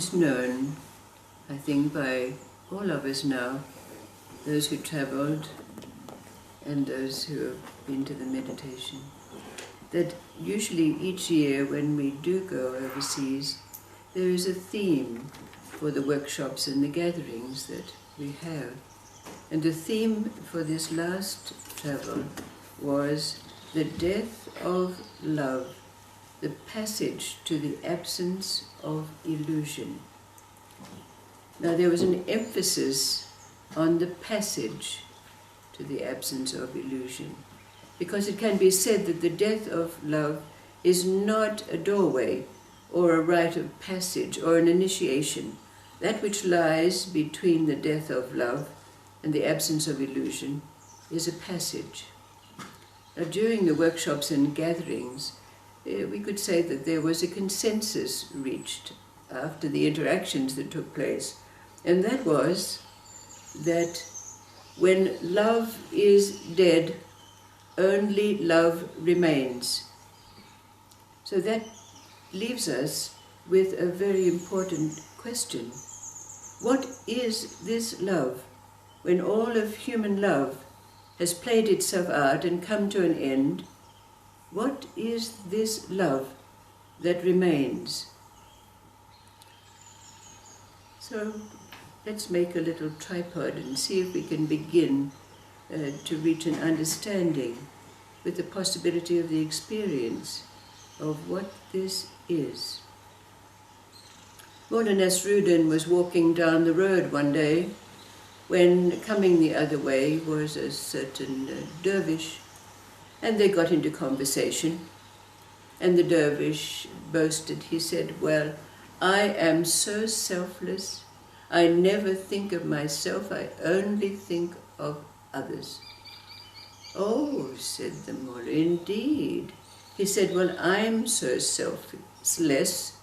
It's known, I think, by all of us now, those who travelled and those who have been to the meditation, that usually each year when we do go overseas, there is a theme for the workshops and the gatherings that we have. And the theme for this last travel was the death of love, the passage to the absence of illusion. Now there was an emphasis on the passage to the absence of illusion, because it can be said that the death of love is not a doorway or a rite of passage or an initiation. That which lies between the death of love and the absence of illusion is a passage. Now, during the workshops and gatherings, we could say that there was a consensus reached after the interactions that took place, and that was that when love is dead, only love remains. So that leaves us with a very important question. What is this love when all of human love has played itself out and come to an end? What is this love that remains? So let's make a little tripod and see if we can begin to reach an understanding with the possibility of the experience of what this is. Mulla Nasruddin was walking down the road one day when coming the other way was a certain dervish, and they got into conversation, and the dervish boasted. He said, "Well, I am so selfless, I never think of myself, I only think of others." "Oh," said the mullah, "indeed." He said, "Well, I'm so selfless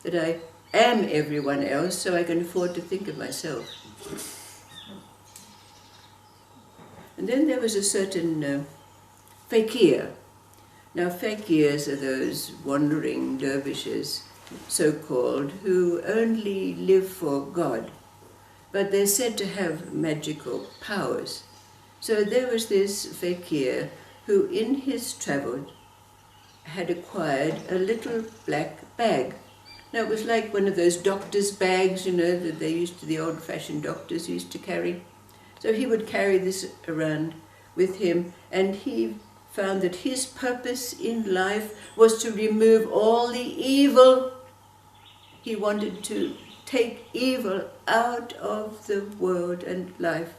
that I am everyone else, so I can afford to think of myself." And then there was a certain fakir. Now fakirs are those wandering dervishes, so-called, who only live for God, but they're said to have magical powers. So there was this fakir who in his travel had acquired a little black bag. Now it was like one of those doctor's bags, that the old-fashioned doctors used to carry. So he would carry this around with him, and he found that his purpose in life was to remove all the evil. He wanted to take evil out of the world and life.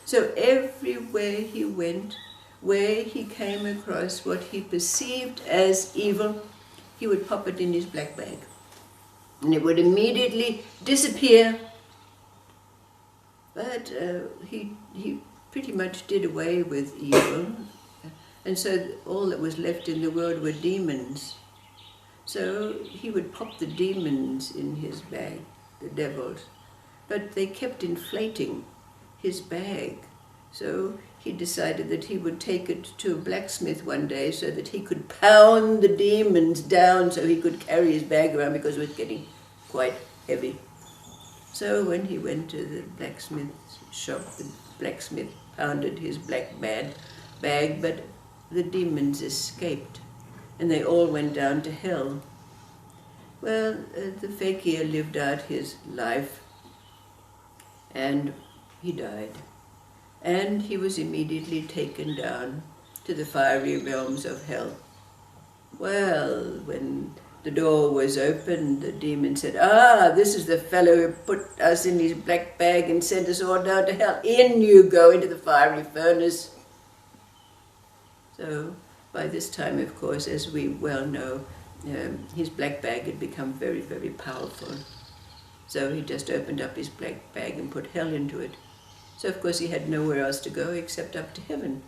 So everywhere he went, where he came across what he perceived as evil, he would pop it in his black bag, and it would immediately disappear. But he pretty much did away with evil, and so all that was left in the world were demons. So he would pop the demons in his bag, the devils, but they kept inflating his bag. So he decided that he would take it to a blacksmith one day so that he could pound the demons down so he could carry his bag around, because it was getting quite heavy. So when he went to the blacksmith's shop, the blacksmith pounded his black bag, but the demons escaped, and they all went down to hell. Well, the fakir lived out his life, and he died. And he was immediately taken down to the fiery realms of hell. Well, when the door was opened, the demon said, "Ah, this is the fellow who put us in his black bag and sent us all down to hell. In you go, into the fiery furnace." So by this time, of course, as we well know, his black bag had become very, very powerful. So he just opened up his black bag and put hell into it. So of course he had nowhere else to go except up to heaven.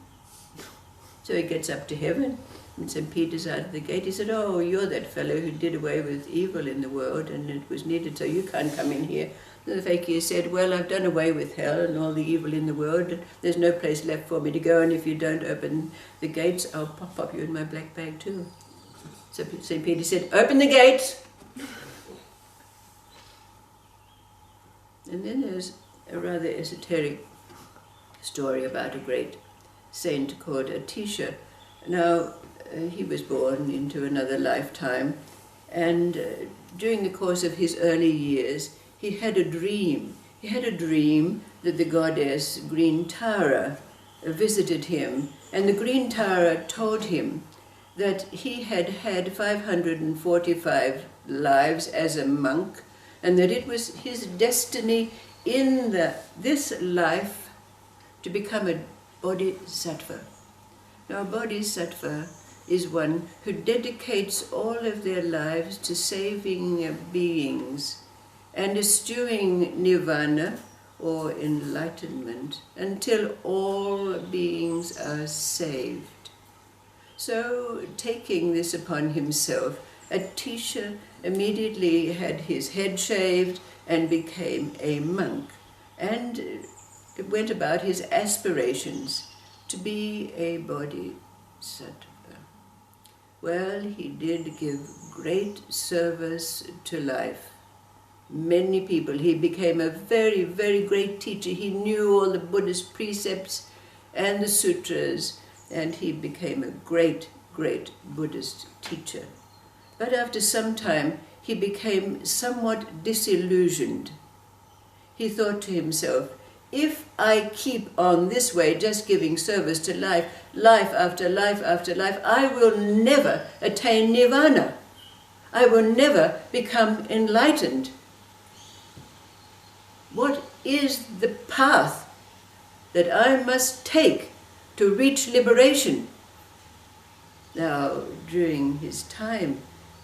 So he gets up to heaven, and St. Peter's out of the gate. He said, "Oh, you're that fellow who did away with evil in the world, and it was needed, so you can't come in here." And the fakir said, "Well, I've done away with hell and all the evil in the world. There's no place left for me to go, and if you don't open the gates, I'll pop you in my black bag too." So St. Peter said, "Open the gates." And then there's a rather esoteric story about a great saint called Atisha. Now, he was born into another lifetime, and during the course of his early years, he had a dream. He had a dream that the goddess Green Tara visited him, and the Green Tara told him that he had had 545 lives as a monk, and that it was his destiny in this life to become a Bodhisattva. Now, a Bodhisattva is one who dedicates all of their lives to saving beings and eschewing nirvana, or enlightenment, until all beings are saved. So, taking this upon himself, Atisha immediately had his head shaved and became a monk, and went about his aspirations to be a Bodhisattva. Well, he did give great service to life. Many people. He became a very, very great teacher. He knew all the Buddhist precepts and the sutras, and he became a great, great Buddhist teacher. But after some time, he became somewhat disillusioned. He thought to himself, if I keep on this way, just giving service to life, life after life after life, I will never attain nirvana. I will never become enlightened. What is the path that I must take to reach liberation? Now, during his time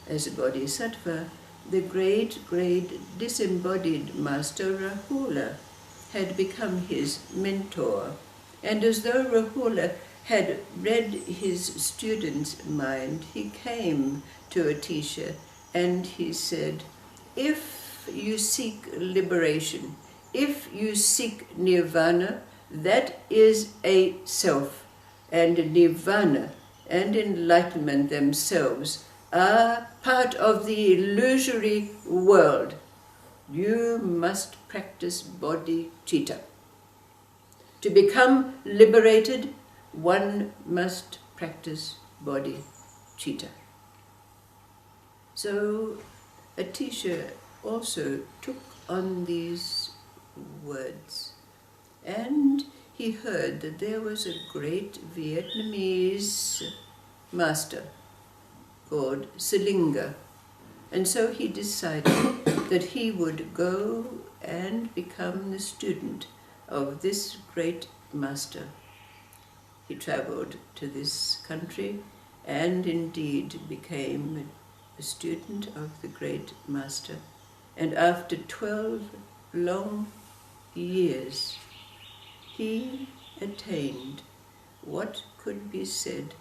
as a Bodhisattva, the great, great disembodied master Rahula had become his mentor. And as though Rahula had read his student's mind, he came to Atisha and he said, if you seek liberation, if you seek nirvana, that is a self, and nirvana and enlightenment themselves are part of the illusory world. You must practice bodhicitta. To become liberated, one must practice bodhicitta. So Atisha also took on these words, and he heard that there was a great Vietnamese master called Salinga, and so he decided that he would go and become the student of this great master. He traveled to this country and indeed became a student of the great master, and after 12 long years, he attained what could be said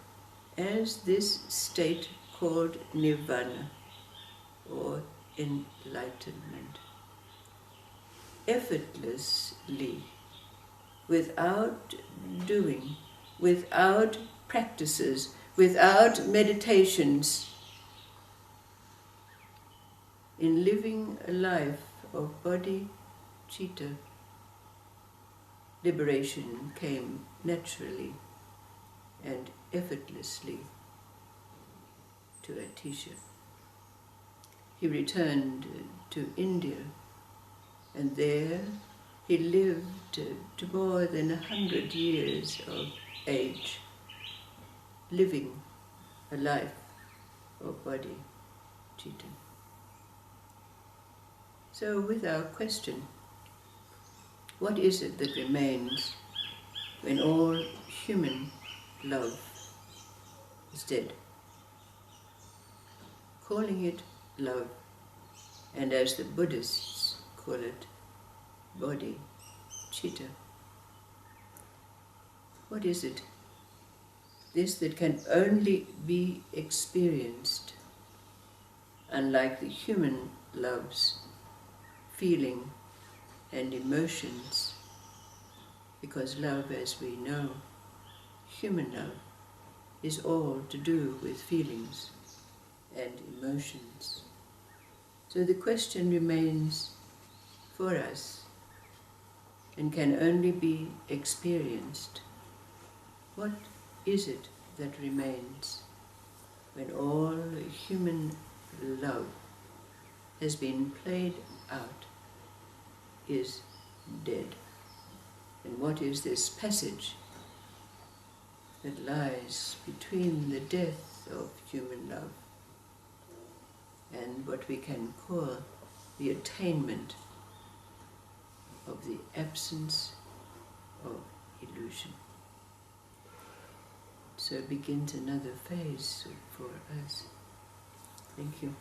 as this state called nirvana, or enlightenment. Effortlessly, without doing, without practices, without meditations, in living a life of bodhicitta, liberation came naturally and effortlessly to Atisha. He returned to India, and there he lived to more than 100 years of age, living a life of bodhicitta. So without question, what is it that remains when all human love is dead? Calling it love, and as the Buddhists call it, bodhicitta. What is it? This that can only be experienced, unlike the human loves, feeling and emotions, because love, as we know, human love, is all to do with feelings and emotions. So the question remains for us, and can only be experienced, what is it that remains when all human love has been played out, is dead? And what is this passage that lies between the death of human love and what we can call the attainment of the absence of illusion? So begins another phase for us. Thank you.